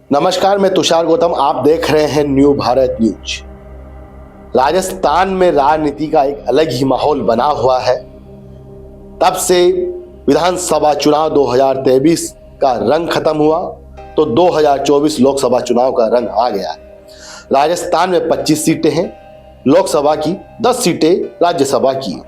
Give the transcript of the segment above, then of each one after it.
नमस्कार, मैं तुषार गौतम। आप देख रहे हैं न्यू भारत न्यूज। राजस्थान में राजनीति का एक अलग ही माहौल बना हुआ है। तब से विधानसभा चुनाव 2023 का रंग खत्म हुआ तो 2024 लोकसभा चुनाव का रंग आ गया है। राजस्थान में 25 सीटें हैं लोकसभा की, 10 सीटें राज्यसभा की।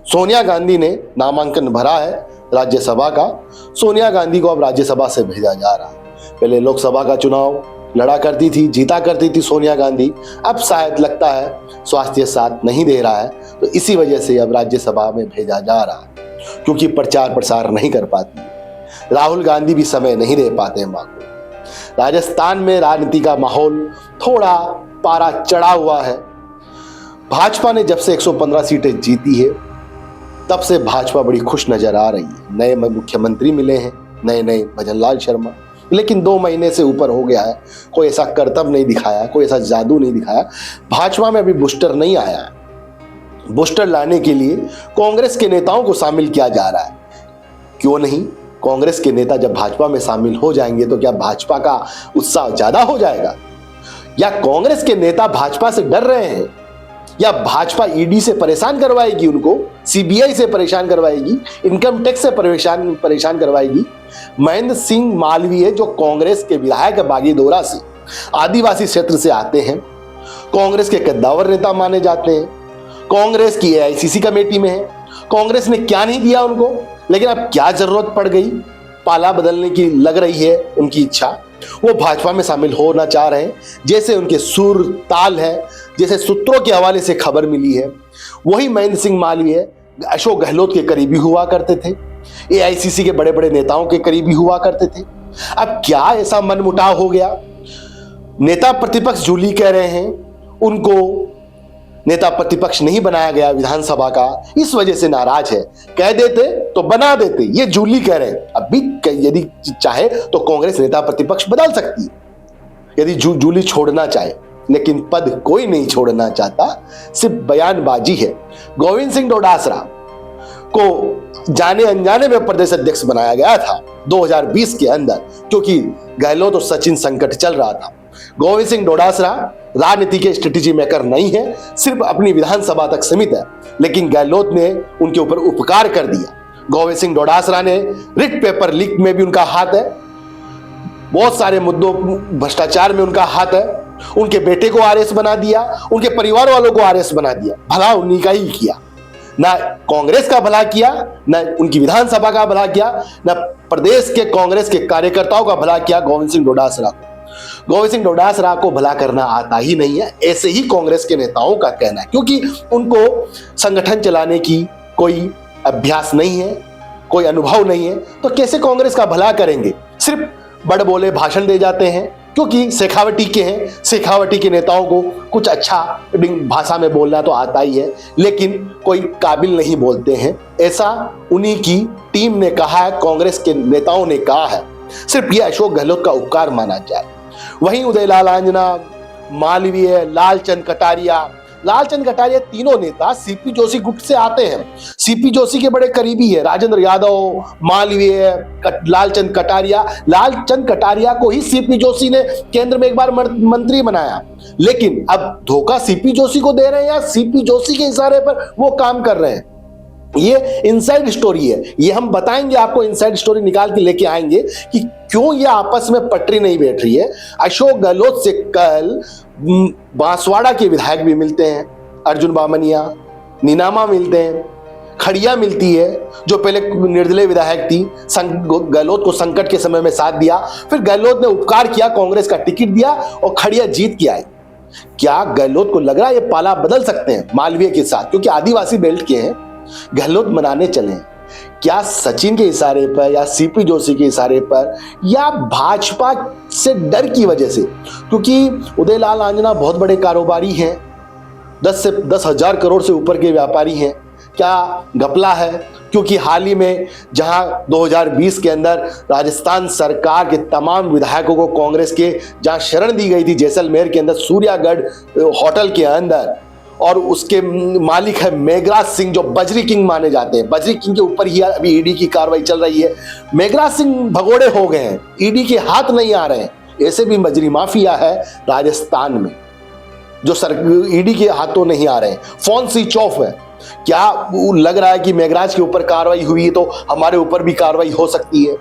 सोनिया गांधी ने नामांकन भरा है राज्यसभा का। सोनिया गांधी को अब राज्यसभा से भेजा जा रहा है। पहले लोकसभा का चुनाव लड़ा करती थी, जीता करती थी सोनिया गांधी। अब शायद लगता है स्वास्थ्य साथ नहीं दे रहा है, तो इसी वजह से अब राज्यसभा में भेजा जा रहा है, क्योंकि प्रचार प्रसार नहीं कर पाती। राहुल गांधी भी समय नहीं दे पाते मां को। राजस्थान में राजनीति का माहौल थोड़ा पारा चढ़ा हुआ है। भाजपा ने जब से 115 सीटें जीती है, तब से भाजपा बड़ी खुश नजर आ रही है। नए मुख्यमंत्री मिले हैं, नए भजनलाल शर्मा, लेकिन 2 महीने से ऊपर हो गया है। कोई ऐसा करतब नहीं दिखाया, कोई ऐसा जादू नहीं दिखाया। भाजपा में अभी बूस्टर नहीं आया है। बूस्टर लाने के लिए कांग्रेस के नेताओं को शामिल किया जा रहा है। क्यों नहीं? कांग्रेस के नेता जब भाजपा में शामिल हो जाएंगे तो क्या भाजपा का उत्साह ज्यादा हो जाएगा? या कांग्रेस के नेता भाजपा से डर रहे हैं? या भाजपा ईडी से परेशान करवाएगी उनको, सीबीआई से परेशान करवाएगी, इनकम टैक्स से परेशान करवाएगी? महेंद्र सिंह मालवीय जो कांग्रेस के विधायक बागीदोरा से, आदिवासी क्षेत्र से आते हैं, कांग्रेस के कद्दावर नेता माने जाते हैं, कांग्रेस की एआईसीसी कमेटी में है। कांग्रेस ने क्या नहीं दिया उनको, लेकिन अब क्या जरूरत पड़ गई, पाला बदलने की लग रही है उनकी इच्छा। वो भाजपा में शामिल होना चाह रहे हैं। जैसे उनके सुर ताल है, जैसे सूत्रों के हवाले से खबर मिली है, वही महेंद्र सिंह मालवीय अशोक गहलोत के करीबी हुआ करते थे, एआईसीसी के बड़े बड़े नेताओं के करीबी हुआ करते थे। अब क्या ऐसा मनमुटाव हो गया? नेता प्रतिपक्ष जूली कह रहे हैं उनको नेता प्रतिपक्ष नहीं बनाया गया विधानसभा का, इस वजह से नाराज है। कह देते तो बना देते, ये जूली कह रहे हैं। अभी यदि चाहे तो कांग्रेस नेता प्रतिपक्ष बदल सकती है, यदि जूली छोड़ना चाहे, लेकिन पद कोई नहीं छोड़ना चाहता, सिर्फ बयानबाजी है। गोविंद सिंह डोटासरा को जाने अनजाने में प्रदेश अध्यक्ष बनाया गया था 2020 के अंदर, क्योंकि गहलोत और सचिन संकट चल रहा था। गोविंद सिंह डोटासरा राजनीति के स्ट्रेटेजी मेकर नहीं है, सिर्फ अपनी विधानसभा तक सीमित है, लेकिन गहलोत ने उनके ऊपर उपकार कर दिया। गोविंद सिंह डोटासरा ने रिट पेपर लीक में भी उनका हाथ है, बहुत सारे मुद्दों भ्रष्टाचार में उनका हाथ है। उनके बेटे को आरएस बना दिया, उनके परिवार वालों को आरएस बना दिया। भला उन्हीं का ही किया, ना कांग्रेस का भला किया, ना उनकी विधानसभा का भला किया, ना प्रदेश के कांग्रेस के कार्यकर्ताओं का भला किया। गोविंद सिंह डोटासरा को भला करना आता ही नहीं है, ऐसे ही कांग्रेस के नेताओं का कहना है, क्योंकि उनको संगठन चलाने की कोई अभ्यास नहीं है, कोई अनुभव नहीं है, तो कैसे कांग्रेस का भला करेंगे? सिर्फ बड़ बोले भाषण दे जाते हैं, क्योंकि शेखावटी के हैं। शेखावटी के नेताओं को कुछ अच्छा भाषा में बोलना तो आता ही है, लेकिन कोई काबिल नहीं बोलते हैं, ऐसा उन्हीं की टीम ने कहा है, कांग्रेस के नेताओं ने कहा है। सिर्फ यह अशोक गहलोत का उपकार माना जाए। वहीं उदयलाल आंजना, मालवीय, लालचंद कटारिया तीनों नेता सीपी जोशी गुट से आते हैं। सीपी जोशी के बड़े करीबी है राजेंद्र यादव, मालवीय, लालचंद कटारिया को ही सीपी जोशी ने केंद्र में एक बार मंत्री बनाया, लेकिन अब धोखा सीपी जोशी को दे रहे हैं या सीपी जोशी के इशारे पर वो काम कर रहे हैं। ये इनसाइड स्टोरी है, ये हम बताएंगे आपको, इनसाइड स्टोरी निकाल के लेके आएंगे कि क्यों ये आपस में पटरी नहीं बैठ रही है। अशोक गहलोत से कल बांसवाड़ा के विधायक भी मिलते हैं, अर्जुन बामनिया, नीनामा मिलते हैं, खड़िया मिलती है, जो पहले निर्दलीय विधायक थी, गहलोत को संकट के समय में साथ दिया, फिर गहलोत ने उपकार किया, कांग्रेस का टिकट दिया और खड़िया जीत के आई। क्या गहलोत को लग रहा है ये पाला बदल सकते हैं मालवीय के साथ, क्योंकि आदिवासी बेल्ट के हैं, गहलोत मनाने चले? क्या सचिन के इशारे पर या सीपी जोशी के इशारे पर या भाजपा से डर की वजह से? क्योंकि उदयलाल आंजना बहुत बड़े कारोबारी हैं, 10,000 करोड़ से ऊपर के व्यापारी हैं। क्या घपला है? क्योंकि हाल ही में जहां 2020 के अंदर राजस्थान सरकार के तमाम विधायकों को कांग्रेस के जहां शरण दी गई थी, जैसलमेर के अंदर सूर्यागढ़ होटल के अंदर, और उसके मालिक है मेघराज सिंह, जो बजरी किंग माने जाते हैं। बजरी किंग के ऊपर ही अभी ईडी की कार्रवाई चल रही है। मेघराज सिंह भगोड़े हो गए हैं, ईडी के हाथ नहीं आ रहे हैं, ऐसे भी बजरी माफिया है राजस्थान में जो ईडी के हाथों नहीं आ रहे हैं। फोन स्विच ऑफ है। क्या लग रहा है कि मेघराज के ऊपर कार्रवाई हुई है तो हमारे ऊपर भी कार्रवाई हो सकती है?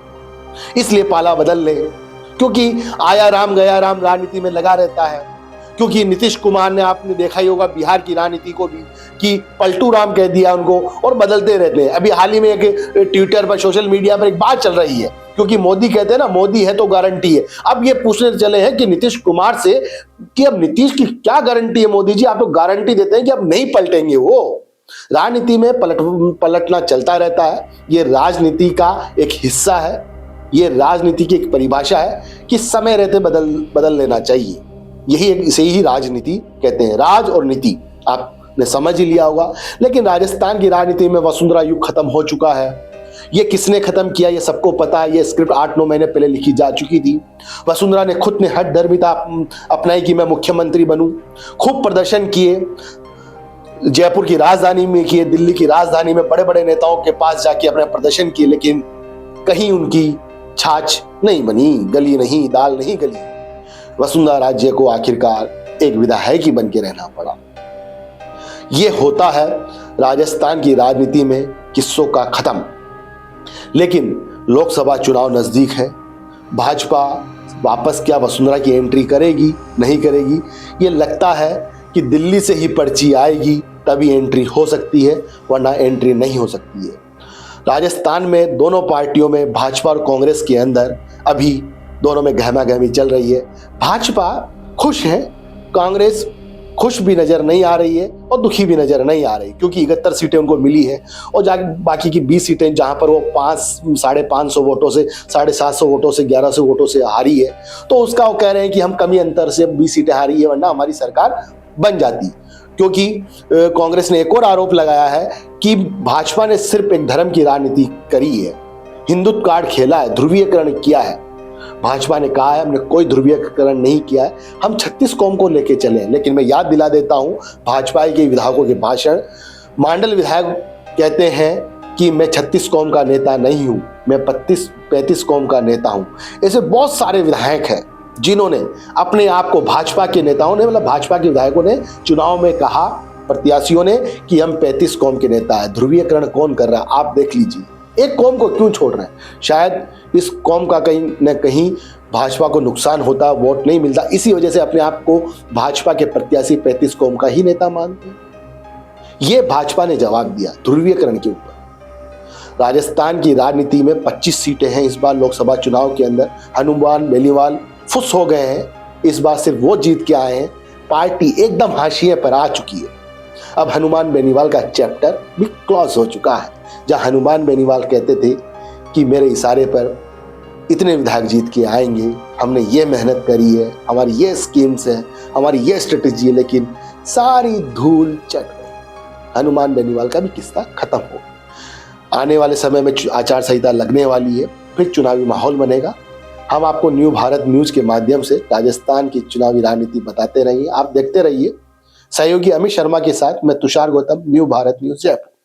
इसलिए पाला बदल ले, क्योंकि आया राम गया राम राजनीति में लगा रहता है। क्योंकि नीतीश कुमार ने, आपने देखा ही होगा बिहार की राजनीति को भी, कि पलटू राम कह दिया उनको और बदलते रहते हैं। अभी हाल ही में एक ट्विटर पर, सोशल मीडिया पर एक बात चल रही है, क्योंकि मोदी कहते हैं ना, मोदी है तो गारंटी है। अब ये पूछने चले हैं कि नीतीश कुमार से कि अब नीतीश की क्या गारंटी है मोदी जी? आप तो गारंटी देते हैं कि अब नहीं पलटेंगे वो। राजनीति में पलटना चलता रहता है। ये राजनीति का एक हिस्सा है, ये राजनीति की एक परिभाषा है कि समय रहते बदल लेना चाहिए। इसे ही राजनीति कहते हैं। राज और नीति आपने समझ ही लिया होगा। लेकिन राजस्थान की राजनीति में वसुंधरा युग खत्म हो चुका है। ये किसने खत्म किया ये सबको पता है। ये स्क्रिप्ट 8-9 महीने पहले लिखी जा चुकी थी। वसुंधरा ने खुद ने हठधर्मिता अपनाई कि मैं मुख्यमंत्री बनूं। खूब प्रदर्शन किए, जयपुर की राजधानी में किए, दिल्ली की राजधानी में बड़े बड़े नेताओं के पास जाके अपने प्रदर्शन किए, लेकिन कहीं उनकी छाछ नहीं बनी, गली नहीं, दाल नहीं गली। वसुंधरा राज्य को आखिरकार एक विधायक बन के रहना पड़ा। यह होता है राजस्थान की राजनीति में किस्सों का खत्म। लेकिन लोकसभा चुनाव नजदीक है। भाजपा वापस क्या वसुंधरा की एंट्री करेगी, नहीं करेगी? ये लगता है कि दिल्ली से ही पर्ची आएगी तभी एंट्री हो सकती है, वरना एंट्री नहीं हो सकती है। राजस्थान में दोनों पार्टियों में, भाजपा और कांग्रेस के अंदर अभी दोनों में गहमा-गहमी चल रही है। भाजपा खुश है, कांग्रेस खुश भी नजर नहीं आ रही है और दुखी भी नजर नहीं आ रही, क्योंकि 71 सीटें उनको मिली है और बाकी की 20 सीटें जहां पर वो 500-550 वोटों से, 750 वोटों से, 1100 वोटों से हारी है, तो उसका वो कह रहे हैं कि हम कमी अंतर से 20 सीटें हारी है, वरना हमारी सरकार बन जाती। क्योंकि कांग्रेस ने एक और आरोप लगाया है कि भाजपा ने सिर्फ एक धर्म की राजनीति करी है, हिंदुत्व कार्ड खेला है, ध्रुवीकरण किया है। भाजपा ने कहा है हमने कोई ध्रुवीकरण नहीं किया है, हम 36 कौम को लेके चले। लेकिन मैं याद दिला देता हूं भाजपा के विधायकों के भाषण। मांडल विधायक कहते हैं कि मैं 36 कौम का नेता नहीं हूं, मैं 35 कौम का नेता हूं। ऐसे बहुत सारे विधायक हैं जिन्होंने अपने आप को, भाजपा के नेताओं ने, मतलब भाजपा के विधायकों ने चुनाव में कहा, प्रत्याशियों ने, कि हम 35 कौम के नेता है। ध्रुवीकरण कौन कर रहा है आप देख लीजिए। एक कौम को क्यों छोड़ रहे हैं? शायद इस कौम का कहीं न कहीं भाजपा को नुकसान होता, वोट नहीं मिलता, इसी वजह से अपने आप को भाजपा के प्रत्याशी 35 कौम का ही नेता मानते हैं। ये भाजपा ने जवाब दिया ध्रुवीकरण के ऊपर। राजस्थान की राजनीति में 25 सीटें हैं इस बार लोकसभा चुनाव के अंदर। हनुमान बेनीवाल फुस हो गए हैं, इस बार सिर्फ वो जीत के आए हैं। पार्टी एकदम हाशिए पर आ चुकी है। अब हनुमान बेनीवाल का चैप्टर भी क्लोज हो चुका है। जहां हनुमान बेनीवाल कहते थे कि मेरे इशारे पर इतने विधायक जीत के आएंगे, हमने ये मेहनत करी है, हमारी ये स्कीम्स है, हमारी ये स्ट्रेटेजी है, लेकिन सारी धूल चट गई। हनुमान बेनीवाल का भी किस्सा खत्म हो। आने वाले समय में आचार संहिता लगने वाली है, फिर चुनावी माहौल बनेगा। हम आपको न्यू भारत न्यूज के माध्यम से राजस्थान की चुनावी राजनीति बताते रहिए। आप देखते रहिए। सहयोगी अमित शर्मा के साथ मैं तुषार गौतम, न्यू भारत न्यूज, जयपुर।